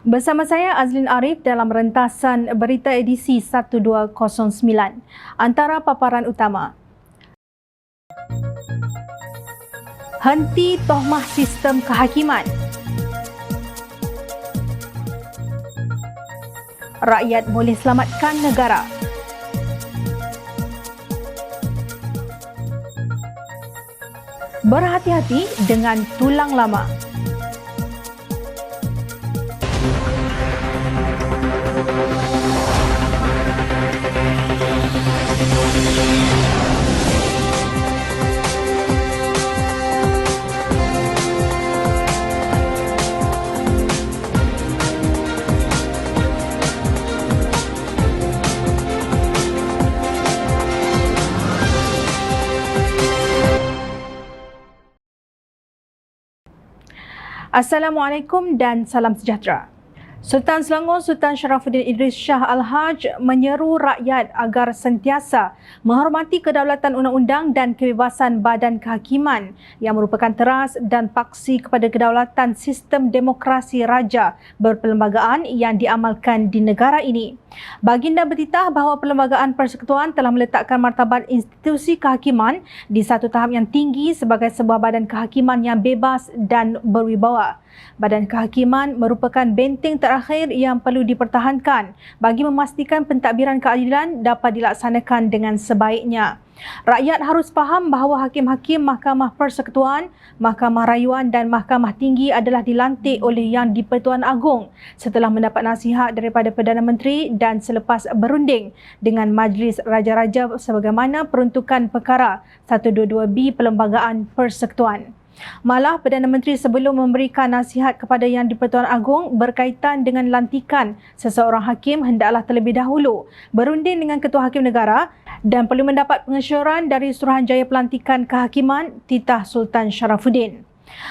Bersama saya Azlin Arif dalam rentasan berita edisi 1209. Antara paparan utama. Henti tohmah sistem kehakiman. Rakyat boleh selamatkan negara. Berhati-hati dengan tulang lama. Assalamualaikum dan salam sejahtera. Sultan Selangor Sultan Sharafuddin Idris Shah Al-Haj menyeru rakyat agar sentiasa menghormati kedaulatan undang-undang dan kebebasan badan kehakiman yang merupakan teras dan paksi kepada kedaulatan sistem demokrasi raja berperlembagaan yang diamalkan di negara ini. Baginda bertitah bahawa Perlembagaan Persekutuan telah meletakkan martabat institusi kehakiman di satu tahap yang tinggi sebagai sebuah badan kehakiman yang bebas dan berwibawa. Badan kehakiman merupakan benteng terakhir yang perlu dipertahankan bagi memastikan pentadbiran keadilan dapat dilaksanakan dengan sebaiknya. Rakyat harus faham bahawa hakim-hakim Mahkamah Persekutuan, Mahkamah Rayuan dan Mahkamah Tinggi adalah dilantik oleh Yang di-Pertuan Agong setelah mendapat nasihat daripada Perdana Menteri dan selepas berunding dengan Majlis Raja-Raja sebagaimana peruntukan perkara 122B Perlembagaan Persekutuan. Malah Perdana Menteri sebelum memberikan nasihat kepada Yang di-Pertuan Agong berkaitan dengan lantikan seseorang hakim hendaklah terlebih dahulu berunding dengan Ketua Hakim Negara dan perlu mendapat pengesyoran dari Suruhanjaya Pelantikan Kehakiman Titah Sultan Sharafuddin.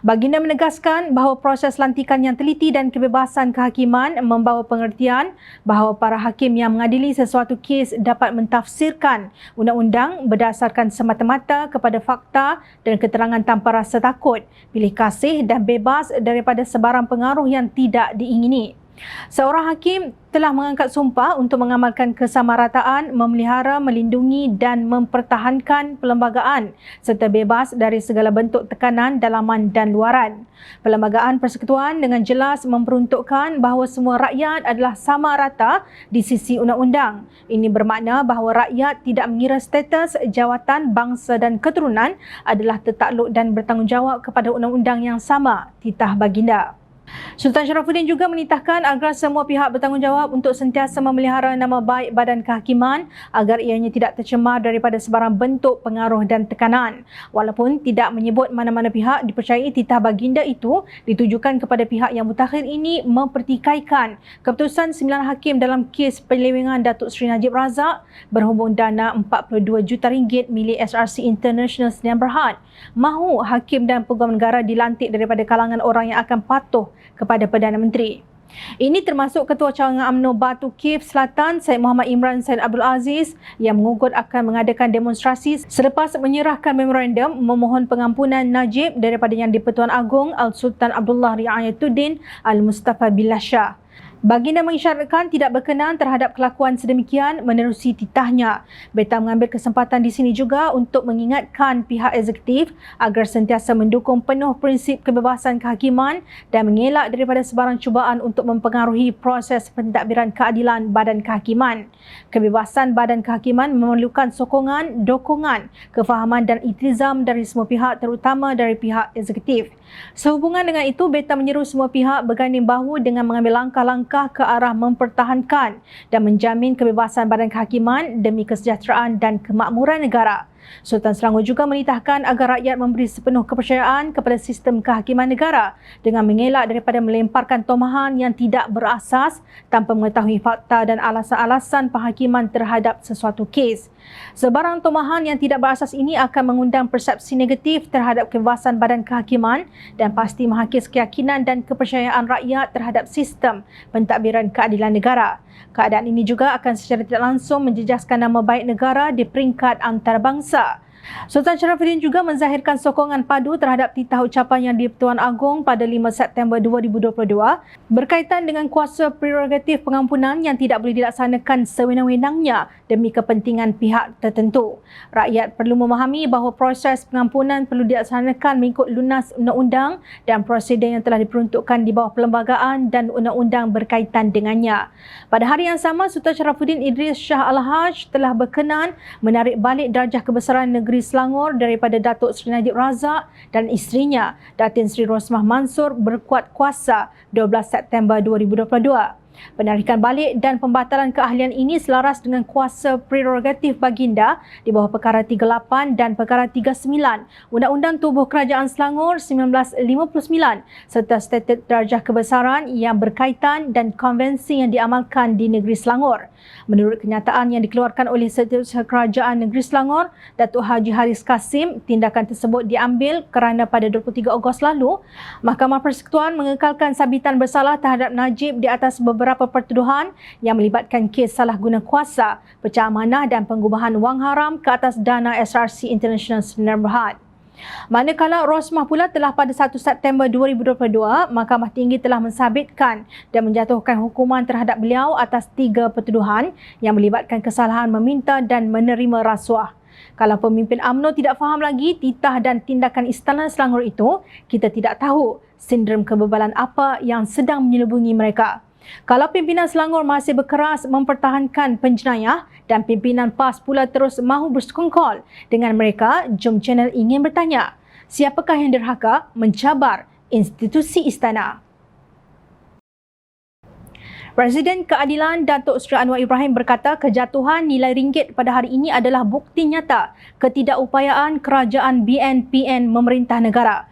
Baginda menegaskan bahawa proses lantikan yang teliti dan kebebasan kehakiman membawa pengertian bahawa para hakim yang mengadili sesuatu kes dapat mentafsirkan undang-undang berdasarkan semata-mata kepada fakta dan keterangan tanpa rasa takut, pilih kasih dan bebas daripada sebarang pengaruh yang tidak diingini. Seorang hakim telah mengangkat sumpah untuk mengamalkan kesamarataan, memelihara, melindungi dan mempertahankan perlembagaan serta bebas dari segala bentuk tekanan dalaman dan luaran. Perlembagaan Persekutuan dengan jelas memperuntukkan bahawa semua rakyat adalah sama rata di sisi undang-undang. Ini bermakna bahawa rakyat tidak mengira status, jawatan, bangsa dan keturunan adalah tertakluk dan bertanggungjawab kepada undang-undang yang sama, titah baginda. Sultan Sharafuddin juga menitahkan agar semua pihak bertanggungjawab untuk sentiasa memelihara nama baik badan kehakiman agar ianya tidak tercemar daripada sebarang bentuk pengaruh dan tekanan. Walaupun tidak menyebut mana-mana pihak, dipercayai titah baginda itu ditujukan kepada pihak yang mutakhir ini mempertikaikan keputusan 9 hakim dalam kes penyelewengan Datuk Seri Najib Razak berhubung dana RM42 juta milik SRC International Sdn Bhd. Mahu hakim dan peguam negara dilantik daripada kalangan orang yang akan patuh kepada Perdana Menteri. Ini termasuk Ketua Cawangan UMNO Batu Kif Selatan Syed Muhammad Imran Syed Abdul Aziz yang mengugut akan mengadakan demonstrasi selepas menyerahkan memorandum memohon pengampunan Najib daripada Yang di-Pertuan Agong Al-Sultan Abdullah Riayatuddin Al-Mustafa Billah Shah. Baginda mengisyaratkan tidak berkenan terhadap kelakuan sedemikian menerusi titahnya. Beta mengambil kesempatan di sini juga untuk mengingatkan pihak eksekutif agar sentiasa mendukung penuh prinsip kebebasan kehakiman dan mengelak daripada sebarang cubaan untuk mempengaruhi proses pentadbiran keadilan badan kehakiman. Kebebasan badan kehakiman memerlukan sokongan, dokongan, kefahaman dan iltizam dari semua pihak terutama dari pihak eksekutif. Sehubungan dengan itu, beta menyeru semua pihak berganding bahu dengan mengambil langkah-langkah ke arah mempertahankan dan menjamin kebebasan badan kehakiman demi kesejahteraan dan kemakmuran negara. Sultan Selangor juga menitahkan agar rakyat memberi sepenuh kepercayaan kepada sistem kehakiman negara dengan mengelak daripada melemparkan tomahan yang tidak berasas tanpa mengetahui fakta dan alasan-alasan penghakiman terhadap sesuatu kes. Sebarang tomahan yang tidak berasas ini akan mengundang persepsi negatif terhadap kebebasan badan kehakiman dan pasti menghakis keyakinan dan kepercayaan rakyat terhadap sistem pentadbiran keadilan negara. Keadaan ini juga akan secara tidak langsung menjejaskan nama baik negara di peringkat antarabangsa. Sultan Sharafuddin juga menzahirkan sokongan padu terhadap titah ucapannya di Pertuan Agong pada 5 September 2022 berkaitan dengan kuasa prerogatif pengampunan yang tidak boleh dilaksanakan sewenang-wenangnya demi kepentingan pihak tertentu. Rakyat perlu memahami bahawa proses pengampunan perlu dilaksanakan mengikut lunas undang-undang dan prosedur yang telah diperuntukkan di bawah perlembagaan dan undang-undang berkaitan dengannya. Pada hari yang sama, Sultan Sharafuddin Idris Shah Al-Haj telah berkenan menarik balik darjah kebesaran negeri Selangor daripada Datuk Seri Najib Razak dan isterinya, Datin Seri Rosmah Mansor berkuat kuasa 12 September 2022. Penarikan balik dan pembatalan keahlian ini selaras dengan kuasa prerogatif baginda di bawah Perkara 38 dan Perkara 39 Undang-Undang Tubuh Kerajaan Selangor 1959 serta Statut Darjah Kebesaran yang berkaitan dan konvensi yang diamalkan di negeri Selangor. Menurut kenyataan yang dikeluarkan oleh Setiausaha Kerajaan Negeri Selangor, Datuk Haji Haris Kasim, tindakan tersebut diambil kerana pada 23 Ogos lalu, Mahkamah Persekutuan mengekalkan sabitan bersalah terhadap Najib di atas beberapa pertuduhan yang melibatkan kes salah guna kuasa, pecah amanah dan pengubahan wang haram ke atas dana SRC International Sdn Bhd. Manakala Rosmah pula telah pada 1 September 2022, Mahkamah Tinggi telah mensabitkan dan menjatuhkan hukuman terhadap beliau atas 3 pertuduhan yang melibatkan kesalahan meminta dan menerima rasuah. Kalau pemimpin UMNO tidak faham lagi titah dan tindakan Istana Selangor itu, kita tidak tahu sindrom kebebalan apa yang sedang menyelubungi mereka. Kalau pimpinan Selangor masih berkeras mempertahankan penjenayah dan pimpinan PAS pula terus mahu bersekongkol dengan mereka, Jom Channel ingin bertanya, siapakah yang derhaka mencabar institusi istana? Presiden Keadilan Datuk Seri Anwar Ibrahim berkata kejatuhan nilai ringgit pada hari ini adalah bukti nyata ketidakupayaan kerajaan BNPN memerintah negara.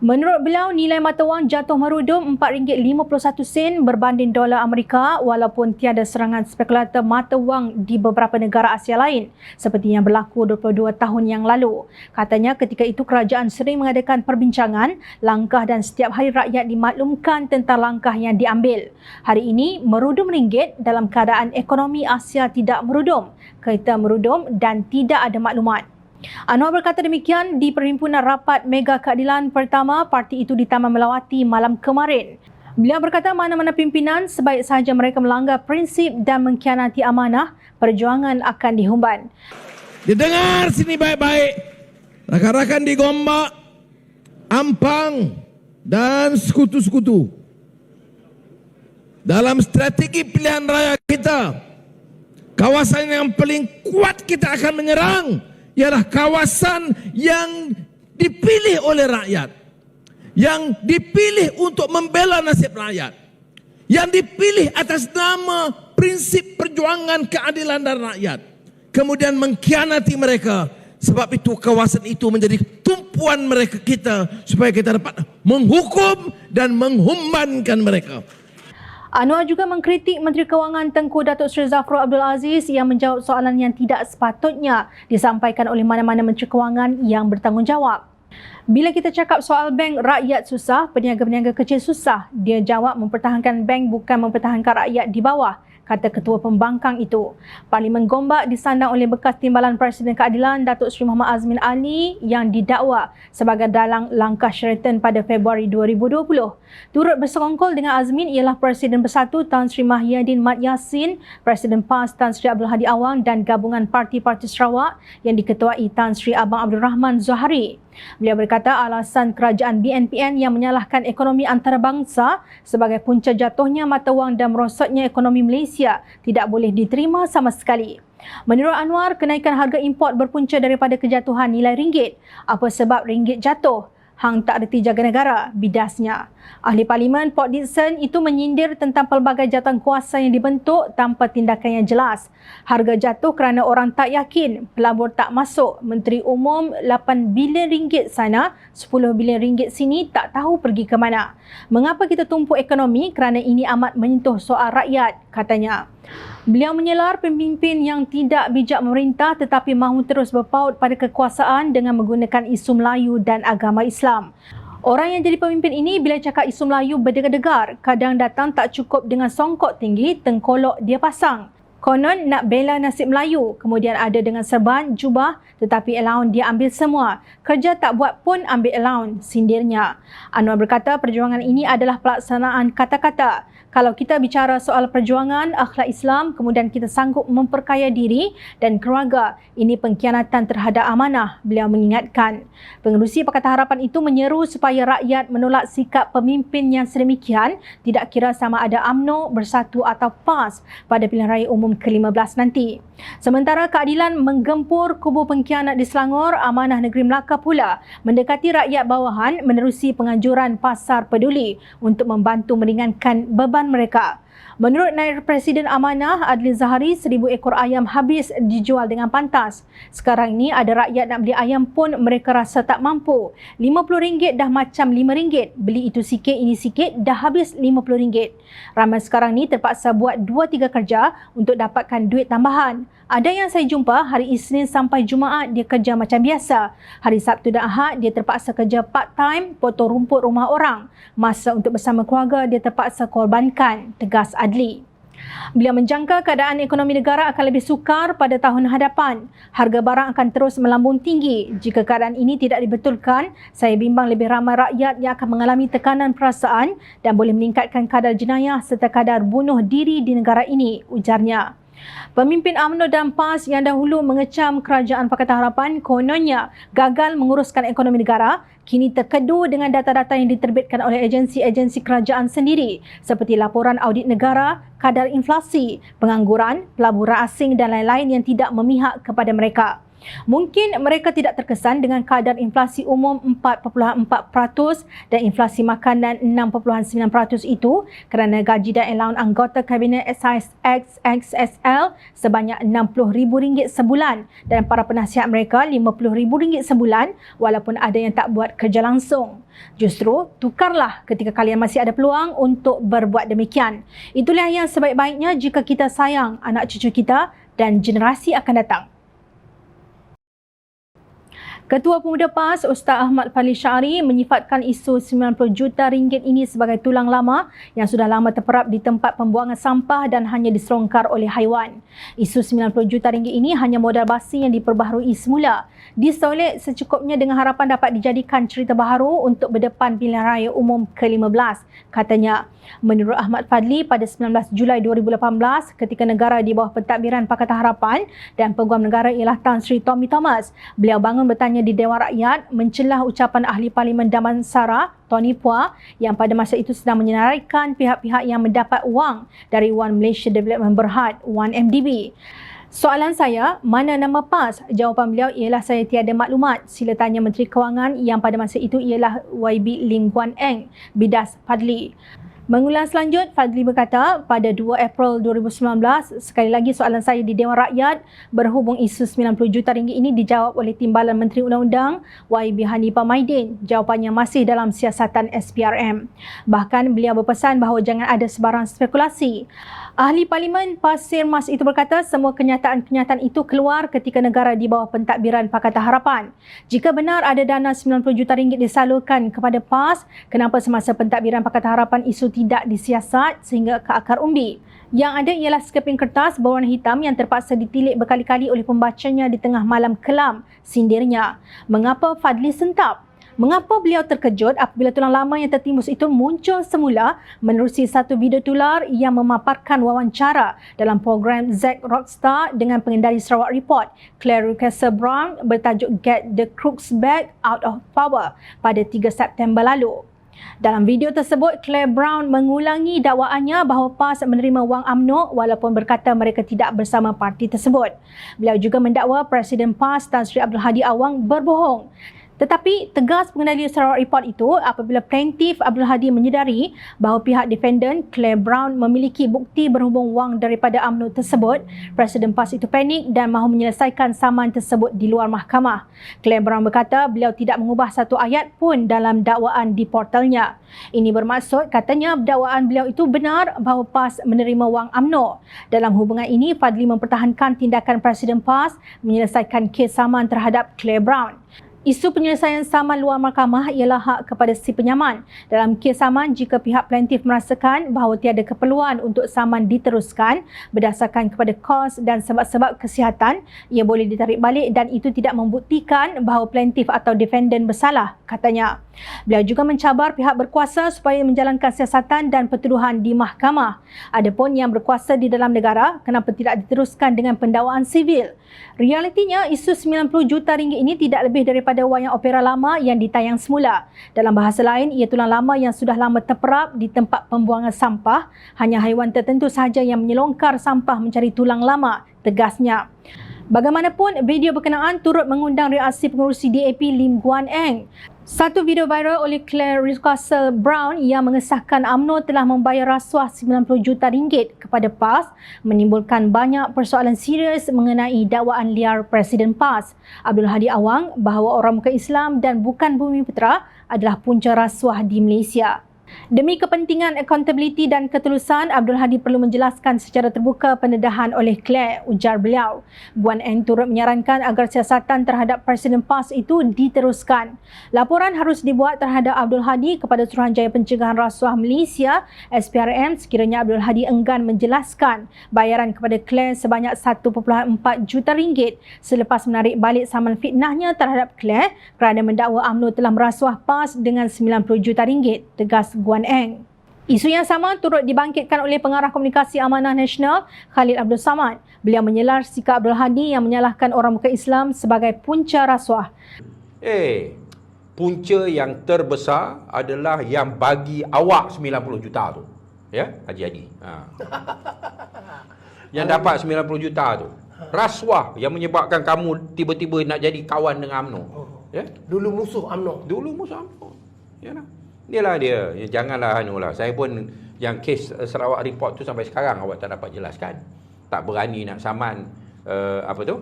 Menurut beliau, nilai mata wang jatuh merudum RM4.51 berbanding dolar Amerika walaupun tiada serangan spekulator mata wang di beberapa negara Asia lain seperti yang berlaku 22 tahun yang lalu. Katanya ketika itu kerajaan sering mengadakan perbincangan, langkah dan setiap hari rakyat dimaklumkan tentang langkah yang diambil. Hari ini merudum ringgit dalam keadaan ekonomi Asia tidak merudum, kereta merudum dan tidak ada maklumat. Anwar berkata demikian di perhimpunan rapat Mega Keadilan pertama parti itu di Taman Melawati malam kemarin. Beliau berkata mana-mana pimpinan sebaik sahaja mereka melanggar prinsip dan mengkhianati amanah, perjuangan akan dihumban. Didengar sini baik-baik. Rakan-rakan di Gombak, Ampang dan sekutu-sekutu. Dalam strategi pilihan raya kita, kawasan yang paling kuat kita akan menyerang ialah kawasan yang dipilih oleh rakyat, yang dipilih untuk membela nasib rakyat, yang dipilih atas nama prinsip perjuangan keadilan dan rakyat, kemudian mengkhianati mereka. Sebab itu kawasan itu menjadi tumpuan mereka kita supaya kita dapat menghukum dan menghumbankan mereka. Anwar juga mengkritik Menteri Kewangan Tengku Datuk Seri Zafrul Abdul Aziz yang menjawab soalan yang tidak sepatutnya disampaikan oleh mana-mana Menteri Kewangan yang bertanggungjawab. Bila kita cakap soal bank, rakyat susah, peniaga-peniaga kecil susah. Dia jawab mempertahankan bank bukan mempertahankan rakyat di bawah, kata Ketua Pembangkang itu. Parlimen Gombak disandang oleh bekas Timbalan Presiden Keadilan Datuk Seri Muhammad Azmin Ali yang didakwa sebagai dalang langkah Sheraton pada Februari 2020. Turut bersekongkol dengan Azmin ialah Presiden Bersatu Tan Sri Mahyadin Mat Yassin, Presiden PAS Tan Sri Abdul Hadi Awang dan gabungan Parti-Parti Sarawak yang diketuai Tan Sri Abang Abdul Rahman Zohari. Beliau berkata alasan kerajaan BNPN yang menyalahkan ekonomi antarabangsa sebagai punca jatuhnya mata wang dan merosotnya ekonomi Malaysia tidak boleh diterima sama sekali. Menurut Anwar, kenaikan harga import berpunca daripada kejatuhan nilai ringgit. Apa sebab ringgit jatuh? Hang tak reti jaga negara, bidasnya. Ahli Parlimen Port Dickson itu menyindir tentang pelbagai jawatan kuasa yang dibentuk tanpa tindakan yang jelas. Harga jatuh kerana orang tak yakin, pelabur tak masuk, Menteri Umum 8 bilion ringgit sana, 10 bilion ringgit sini tak tahu pergi ke mana. Mengapa kita tumpuk ekonomi? Kerana ini amat menyentuh soal rakyat, katanya. Beliau menyelar pemimpin yang tidak bijak memerintah tetapi mahu terus berpaut pada kekuasaan dengan menggunakan isu Melayu dan agama Islam. Orang yang jadi pemimpin ini bila cakap isu Melayu berdegar-degar, kadang datang tak cukup dengan songkok tinggi, tengkolok dia pasang. Konon nak bela nasib Melayu, kemudian ada dengan serban, jubah, tetapi allowance dia ambil semua. Kerja tak buat pun ambil allowance, sindirnya. Anwar berkata perjuangan ini adalah pelaksanaan kata-kata. Kalau kita bicara soal perjuangan, akhlak Islam, kemudian kita sanggup memperkaya diri dan keluarga, ini pengkhianatan terhadap amanah, beliau mengingatkan. Pengerusi Pakatan Harapan itu menyeru supaya rakyat menolak sikap pemimpin yang sedemikian, tidak kira sama ada UMNO, Bersatu atau PAS pada pilihan raya umum ke-15 nanti. Sementara keadilan menggempur kubu pengkhianat di Selangor, Amanah Negeri Melaka pula mendekati rakyat bawahan menerusi penganjuran Pasar Peduli untuk membantu meringankan beban mereka. Menurut Naib Presiden Amanah, Adli Zahari, 1,000 ekor ayam habis dijual dengan pantas. Sekarang ini ada rakyat nak beli ayam pun mereka rasa tak mampu. RM50 dah macam RM5. Beli itu sikit, ini sikit, dah habis RM50. Ramai sekarang ni terpaksa buat 2-3 kerja untuk dapatkan duit tambahan. Ada yang saya jumpa hari Isnin sampai Jumaat dia kerja macam biasa. Hari Sabtu dan Ahad dia terpaksa kerja part-time, potong rumput rumah orang. Masa untuk bersama keluarga dia terpaksa korbankan, tegas Adli. Beliau menjangka keadaan ekonomi negara akan lebih sukar pada tahun hadapan. Harga barang akan terus melambung tinggi. Jika keadaan ini tidak dibetulkan, saya bimbang lebih ramai rakyat yang akan mengalami tekanan perasaan dan boleh meningkatkan kadar jenayah serta kadar bunuh diri di negara ini, ujarnya. Pemimpin UMNO dan PAS yang dahulu mengecam kerajaan Pakatan Harapan kononnya gagal menguruskan ekonomi negara, kini terkedu dengan data-data yang diterbitkan oleh agensi-agensi kerajaan sendiri seperti laporan audit negara, kadar inflasi, pengangguran, pelaburan asing dan lain-lain yang tidak memihak kepada mereka. Mungkin mereka tidak terkesan dengan kadar inflasi umum 4.4% dan inflasi makanan 6.9% itu kerana gaji dan allowance anggota Kabinet XXL sebanyak RM60,000 sebulan dan para penasihat mereka RM50,000 sebulan walaupun ada yang tak buat kerja langsung. Justru tukarlah ketika kalian masih ada peluang untuk berbuat demikian. Itulah yang sebaik-baiknya jika kita sayang anak cucu kita dan generasi akan datang. Ketua Pemuda PAS, Ustaz Ahmad Fadli Syari menyifatkan isu RM90 juta ini sebagai tulang lama yang sudah lama terperap di tempat pembuangan sampah dan hanya diserongkar oleh haiwan. Isu RM90 juta ini hanya modal basi yang diperbaharui semula. Disolek secukupnya dengan harapan dapat dijadikan cerita baharu untuk berdepan pilihan raya umum ke-15, katanya. Menurut Ahmad Fadli, pada 19 Julai 2018, ketika negara di bawah pentadbiran Pakatan Harapan dan Peguam Negara ialah Tan Sri Tommy Thomas, beliau bangun bertanya di Dewan Rakyat mencelah ucapan Ahli Parlimen Damansara, Tony Phua, yang pada masa itu sedang menyenaraikan pihak-pihak yang mendapat wang dari One Malaysia Development Berhad, 1MDB. Soalan saya, mana nama PAS? Jawapan beliau ialah saya tiada maklumat. Sila tanya Menteri Kewangan yang pada masa itu ialah YB Lim Guan Eng, bidas Fadli. Mengulang selanjut, Fadli berkata, pada 2 April 2019, sekali lagi soalan saya di Dewan Rakyat berhubung isu RM90 juta ini dijawab oleh Timbalan Menteri Undang-Undang YB Hanifah Maidin. Jawapannya masih dalam siasatan SPRM. Bahkan beliau berpesan bahawa jangan ada sebarang spekulasi. Ahli Parlimen Pasir Mas itu berkata semua kenyataan-kenyataan itu keluar ketika negara di bawah pentadbiran Pakatan Harapan. Jika benar ada dana RM90 juta disalurkan kepada PAS, kenapa semasa pentadbiran Pakatan Harapan isu tidak disiasat sehingga ke akar umbi? Yang ada ialah sekeping kertas berwarna hitam yang terpaksa ditilik berkali-kali oleh pembacanya di tengah malam kelam, sindirnya. Mengapa Fadli sentap? Mengapa beliau terkejut apabila tulang lama yang tertimbus itu muncul semula menerusi satu video tular yang memaparkan wawancara dalam program Zack Rockstar dengan pengendali Sarawak Report, Claire Russell Brown, bertajuk Get the Crooks Back Out of Power pada 3 September lalu. Dalam video tersebut, Claire Brown mengulangi dakwaannya bahawa PAS menerima wang UMNO walaupun berkata mereka tidak bersama parti tersebut. Beliau juga mendakwa Presiden PAS Tan Sri Abdul Hadi Awang berbohong. Tetapi tegas pengendali Sarawak Report itu apabila plaintiff Abdul Hadi menyedari bahawa pihak defendant Claire Brown memiliki bukti berhubung wang daripada UMNO tersebut, Presiden PAS itu panik dan mahu menyelesaikan saman tersebut di luar mahkamah. Claire Brown berkata beliau tidak mengubah satu ayat pun dalam dakwaan di portalnya. Ini bermaksud katanya dakwaan beliau itu benar bahawa PAS menerima wang UMNO. Dalam hubungan ini, Fadli mempertahankan tindakan Presiden PAS menyelesaikan kes saman terhadap Claire Brown. Isu penyelesaian saman luar mahkamah ialah hak kepada si penyaman. Dalam kes saman, jika pihak plaintiff merasakan bahawa tiada keperluan untuk saman diteruskan berdasarkan kepada kos dan sebab-sebab kesihatan, ia boleh ditarik balik dan itu tidak membuktikan bahawa plaintiff atau defendant bersalah, katanya. Beliau juga mencabar pihak berkuasa supaya menjalankan siasatan dan pertuduhan di mahkamah. Adapun yang berkuasa di dalam negara, kenapa tidak diteruskan dengan pendakwaan sivil? Realitinya, isu 90 juta ringgit ini tidak lebih daripada wayang opera lama yang ditayang semula. Dalam bahasa lain, ia tulang lama yang sudah lama terperap di tempat pembuangan sampah. Hanya haiwan tertentu sahaja yang menyelongkar sampah mencari tulang lama, tegasnya. Bagaimanapun, video berkenaan turut mengundang reaksi pengerusi DAP Lim Guan Eng. Satu video viral oleh Claire Russell Brown yang mengesahkan UMNO telah membayar rasuah 90 juta ringgit kepada PAS menimbulkan banyak persoalan serius mengenai dakwaan liar Presiden PAS, Abdul Hadi Awang, bahawa orang muka Islam dan bukan Bumiputera adalah punca rasuah di Malaysia. Demi kepentingan accountability dan ketulusan, Abdul Hadi perlu menjelaskan secara terbuka pendedahan oleh Claire, ujar beliau. Guan Eng turut menyarankan agar siasatan terhadap Presiden PAS itu diteruskan. Laporan harus dibuat terhadap Abdul Hadi kepada Suruhanjaya Pencegahan Rasuah Malaysia SPRM sekiranya Abdul Hadi enggan menjelaskan bayaran kepada Claire sebanyak 1.4 juta ringgit selepas menarik balik saman fitnahnya terhadap Claire kerana mendakwa UMNO telah merasuah PAS dengan 90 juta ringgit, tegas Guan Eng. Isu yang sama turut dibangkitkan oleh Pengarah Komunikasi Amanah Nasional Khalid Abdul Samad. Beliau menyelar sikap Abdul Hadi yang menyalahkan orang muka Islam sebagai punca rasuah. Punca yang terbesar adalah yang bagi awak 90 juta tu. Ya, Haji Hadi. Yang dapat 90 juta tu. Rasuah yang menyebabkan kamu tiba-tiba nak jadi kawan dengan UMNO. Ya? Dulu musuh UMNO. Yalah. Inilah dia. Janganlah Saya pun yang kes Sarawak Report tu sampai sekarang awak tak dapat jelaskan. Tak berani nak saman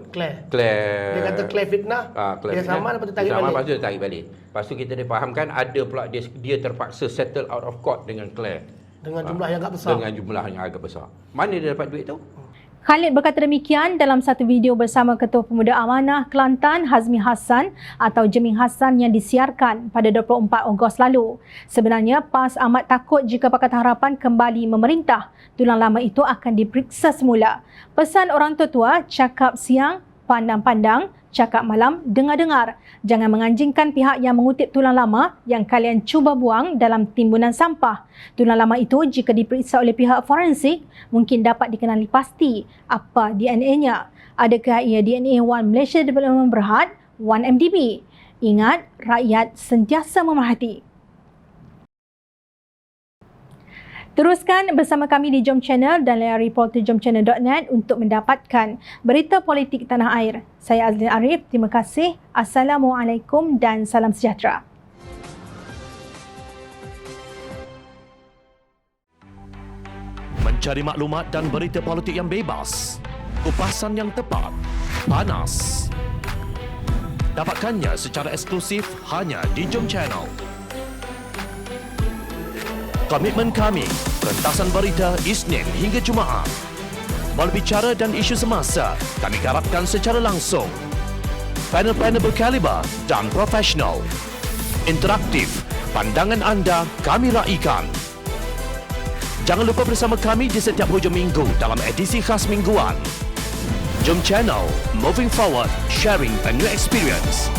Claire. Dia kata Claire fitnah. Dia saman lepas tu tarik balik. Lepas tu dia tarik balik. Lepas tu kita difahamkan ada pula dia terpaksa settle out of court dengan Claire. Dengan jumlah yang agak besar. Dengan jumlah yang agak besar. Mana dia dapat duit tu? Khalid berkata demikian dalam satu video bersama Ketua Pemuda Amanah Kelantan Hazmi Hassan atau Jeming Hassan yang disiarkan pada 24 Ogos lalu. Sebenarnya PAS amat takut jika Pakatan Harapan kembali memerintah. Tulang lama itu akan diperiksa semula. Pesan orang tua, cakap siang, pandang-pandang, cakap malam, dengar-dengar. Jangan menganjingkan pihak yang mengutip tulang lama yang kalian cuba buang dalam timbunan sampah. Tulang lama itu jika diperiksa oleh pihak forensik, mungkin dapat dikenali pasti apa DNA-nya. Adakah ia DNA One Malaysia Development Berhad, 1MDB? Ingat, rakyat sentiasa memerhati. Teruskan bersama kami di Jom Channel dan layari portaljomchannel.net untuk mendapatkan berita politik tanah air. Saya Azlin Arif, terima kasih. Assalamualaikum dan salam sejahtera. Mencari maklumat dan berita politik yang bebas, kupasan yang tepat, panas. Dapatkannya secara eksklusif hanya di Jom Channel. Komitmen kami, rentasan berita Isnin hingga Jumaat. Berbicara dan isu semasa, kami garapkan secara langsung. Panel-panel berkaliber dan profesional. Interaktif, pandangan anda kami raikan. Jangan lupa bersama kami di setiap hujung minggu dalam edisi khas mingguan. Jom Channel, moving forward, sharing a new experience.